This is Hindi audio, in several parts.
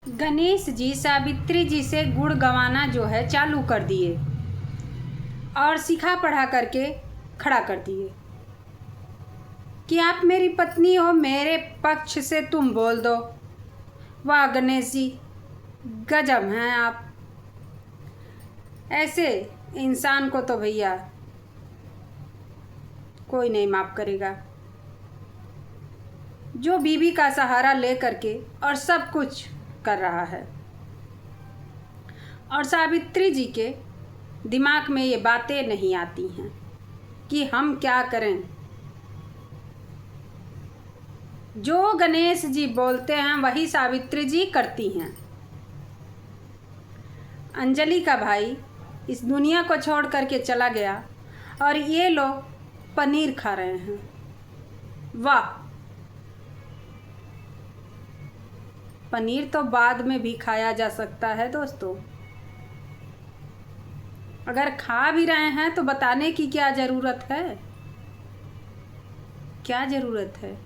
गणेश जी सावित्री जी से गुड़ गवाना जो है चालू कर दिए और सिखा पढ़ा करके खड़ा कर दिए कि आप मेरी पत्नी हो, मेरे पक्ष से तुम बोल दो। वाह गणेश जी, गजब हैं आप। ऐसे इंसान को तो भैया कोई नहीं माफ़ करेगा, जो बीवी का सहारा ले करके और सब कुछ कर रहा है। और सावित्री जी के दिमाग में ये बातें नहीं आती हैं कि हम क्या करें। जो गणेश जी बोलते हैं वही सावित्री जी करती हैं। अंजलि का भाई इस दुनिया को छोड़ करके चला गया और ये लोग पनीर खा रहे हैं। वाह, पनीर तो बाद में भी खाया जा सकता है दोस्तों। अगर खा भी रहे हैं तो बताने की क्या ज़रूरत है? क्या ज़रूरत है?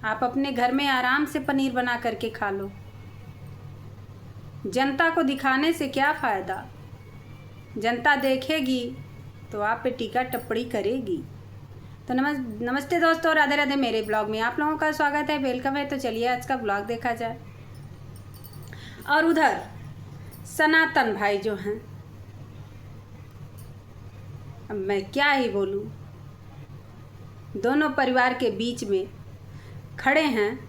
आप अपने घर में आराम से पनीर बना करके खा लो। जनता को दिखाने से क्या फ़ायदा? जनता देखेगी तो आप पे टीका टिप्पणी करेगी। तो नमस्ते दोस्तों, राधे राधे। मेरे ब्लॉग में आप लोगों का स्वागत है, वेलकम है। तो चलिए आज का ब्लॉग देखा जाए। और उधर सनातन भाई जो हैं, अब मैं क्या ही बोलूं, दोनों परिवार के बीच में खड़े हैं।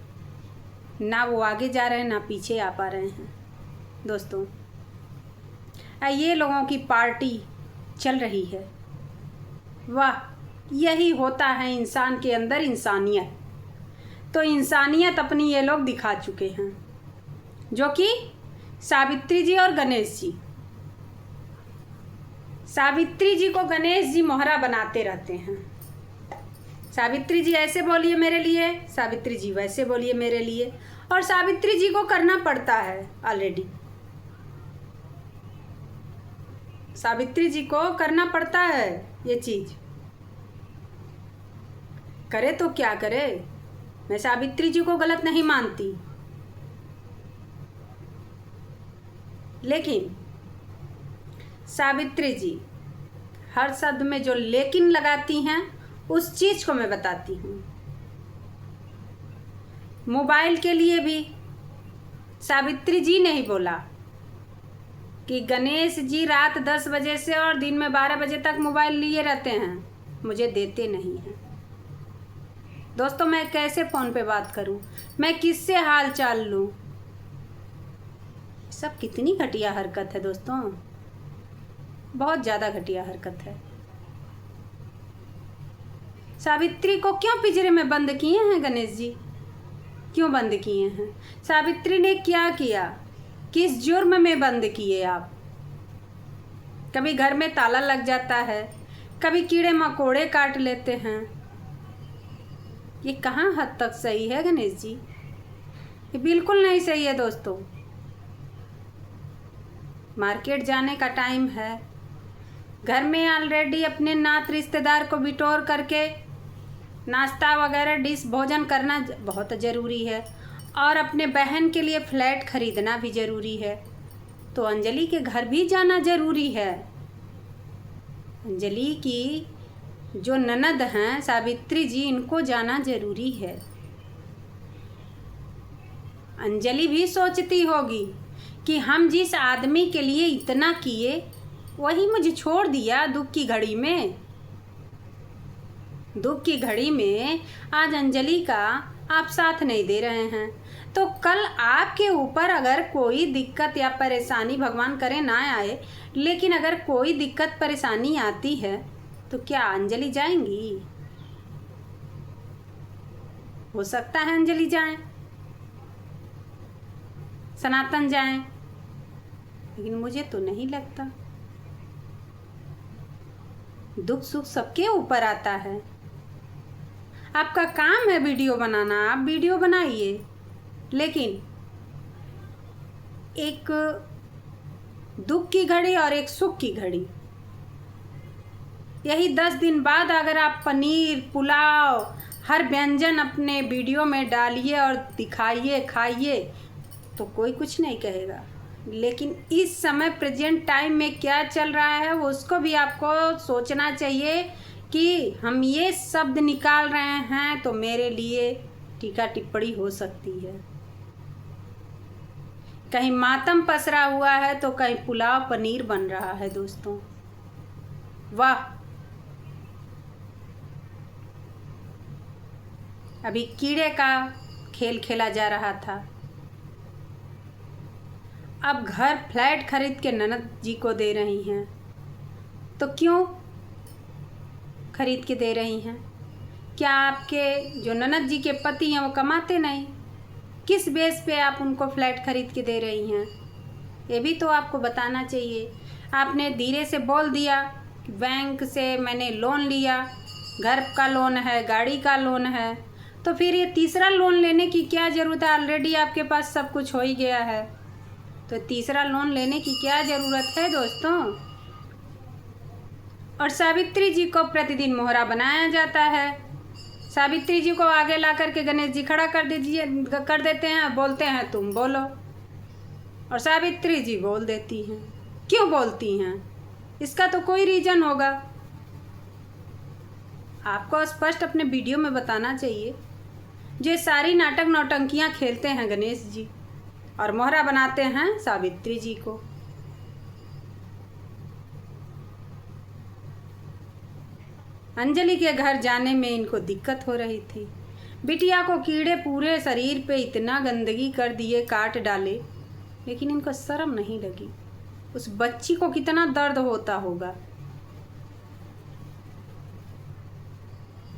ना वो आगे जा रहे हैं ना पीछे आ पा रहे हैं दोस्तों। ये लोगों की पार्टी चल रही है। वाह, यही होता है इंसान के अंदर इंसानियत। तो इंसानियत अपनी ये लोग दिखा चुके हैं, जो कि सावित्री जी और गणेश जी। सावित्री जी को गणेश जी मोहरा बनाते रहते हैं। सावित्री जी ऐसे बोलिए मेरे लिए, सावित्री जी वैसे बोलिए मेरे लिए। और सावित्री जी को करना पड़ता है ऑलरेडी। सावित्री जी को करना पड़ता है ये चीज़। करे तो क्या करे, मैं सावित्री जी को गलत नहीं मानती, लेकिन सावित्री जी हर शब्द में जो लेकिन लगाती हैं उस चीज़ को मैं बताती हूँ। मोबाइल के लिए भी सावित्री जी ने ही बोला कि गणेश जी रात 10 बजे से और दिन में 12 बजे तक मोबाइल लिए रहते हैं, मुझे देते नहीं हैं। दोस्तों, मैं कैसे फ़ोन पे बात करूं, मैं किससे हाल चाल लूं? सब कितनी घटिया हरकत है दोस्तों, बहुत ज़्यादा घटिया हरकत है। सावित्री को क्यों पिंजरे में बंद किए हैं गणेश जी? क्यों बंद किए हैं? सावित्री ने क्या किया? किस जुर्म में बंद किए आप? कभी घर में ताला लग जाता है, कभी कीड़े मकोड़े काट लेते हैं। ये कहाँ हद तक सही है गणेश जी? ये बिल्कुल नहीं सही है दोस्तों। मार्केट जाने का टाइम है, घर में ऑलरेडी अपने नात रिश्तेदार को बिटोर करके नाश्ता वगैरह डिश भोजन करना बहुत ज़रूरी है। और अपने बहन के लिए फ्लैट ख़रीदना भी ज़रूरी है। तो अंजलि के घर भी जाना ज़रूरी है। अंजलि की जो ननद हैं सावित्री जी, इनको जाना ज़रूरी है। अंजलि भी सोचती होगी कि हम जिस आदमी के लिए इतना किए वही मुझे छोड़ दिया दुख की घड़ी में। दुख की घड़ी में आज अंजलि का आप साथ नहीं दे रहे हैं, तो कल आपके ऊपर अगर कोई दिक्कत या परेशानी, भगवान करे ना आए, लेकिन अगर कोई दिक्कत परेशानी आती है तो क्या अंजलि जाएंगी? हो सकता है अंजलि जाएं, सनातन जाएं, लेकिन मुझे तो नहीं लगता। दुख सुख सबके ऊपर आता है। आपका काम है वीडियो बनाना, आप वीडियो बनाइए, लेकिन एक दुख की घड़ी और एक सुख की घड़ी, यही 10 दिन बाद अगर आप पनीर पुलाव हर व्यंजन अपने वीडियो में डालिए और दिखाइए, खाइए, तो कोई कुछ नहीं कहेगा, लेकिन इस समय प्रेजेंट टाइम में क्या चल रहा है वो उसको भी आपको सोचना चाहिए कि हम ये शब्द निकाल रहे हैं तो मेरे लिए टीका टिप्पणी हो सकती है। कहीं मातम पसरा हुआ है तो कहीं पुलाव पनीर बन रहा है दोस्तों। वाह, अभी कीड़े का खेल खेला जा रहा था, अब घर फ्लैट खरीद के ननद जी को दे रही हैं। तो क्यों खरीद के दे रही हैं? क्या आपके जो ननद जी के पति हैं वो कमाते नहीं? किस बेस पे आप उनको फ्लैट खरीद के दे रही हैं? ये भी तो आपको बताना चाहिए। आपने धीरे से बोल दिया कि बैंक से मैंने लोन लिया, घर का लोन है, गाड़ी का लोन है, तो फिर ये तीसरा लोन लेने की क्या ज़रूरत है? ऑलरेडी आपके पास सब कुछ हो ही गया है, तो तीसरा लोन लेने की क्या ज़रूरत है दोस्तों? और सावित्री जी को प्रतिदिन मोहरा बनाया जाता है। सावित्री जी को आगे ला करके गणेश जी खड़ा कर देते हैं, बोलते हैं तुम बोलो, और सावित्री जी बोल देती हैं। क्यों बोलती हैं? इसका तो कोई रीज़न होगा, आपको स्पष्ट अपने वीडियो में बताना चाहिए। जो सारी नाटक नौटंकियाँ खेलते हैं गणेश जी और मोहरा बनाते हैं सावित्री जी को। अंजलि के घर जाने में इनको दिक्कत हो रही थी। बिटिया को कीड़े पूरे शरीर पे इतना गंदगी कर दिए, काट डाले, लेकिन इनको शर्म नहीं लगी। उस बच्ची को कितना दर्द होता होगा।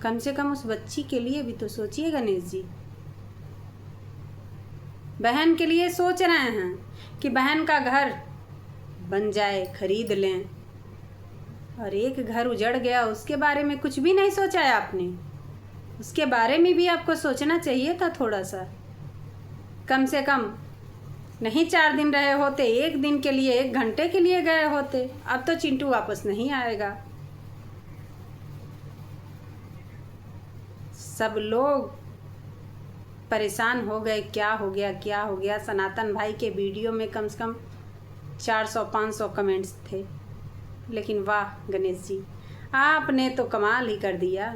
कम से कम उस बच्ची के लिए भी तो सोचिए गणेश जी। बहन के लिए सोच रहे हैं कि बहन का घर बन जाए, खरीद लें, और एक घर उजड़ गया उसके बारे में कुछ भी नहीं सोचा है आपने। उसके बारे में भी आपको सोचना चाहिए था थोड़ा सा। कम से कम नहीं 4 दिन रहे होते, 1 दिन के लिए, 1 घंटे के लिए गए होते। अब तो चिंटू वापस नहीं आएगा। सब लोग परेशान हो गए, क्या हो गया, क्या हो गया। सनातन भाई के वीडियो में कम से कम 400-500 कमेंट्स थे, लेकिन वाह गणेश जी, आपने तो कमाल ही कर दिया।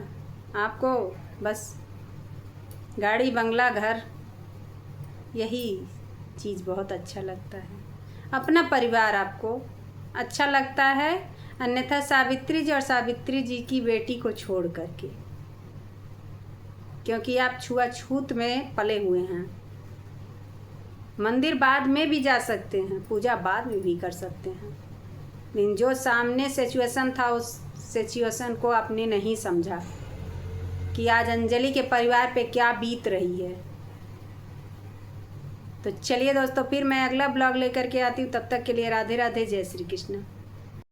आपको बस गाड़ी, बंगला, घर, यही चीज़ बहुत अच्छा लगता है। अपना परिवार आपको अच्छा लगता है, अन्यथा सावित्री जी और सावित्री जी की बेटी को छोड़ करके, क्योंकि आप छुआछूत में पले हुए हैं। मंदिर बाद में भी जा सकते हैं, पूजा बाद में भी कर सकते हैं, लेकिन जो सामने सिचुएशन था उस सिचुएशन को आपने नहीं समझा कि आज अंजलि के परिवार पे क्या बीत रही है। तो चलिए दोस्तों, फिर मैं अगला ब्लॉग लेकर के आती हूँ। तब तक के लिए राधे राधे, जय श्री कृष्ण।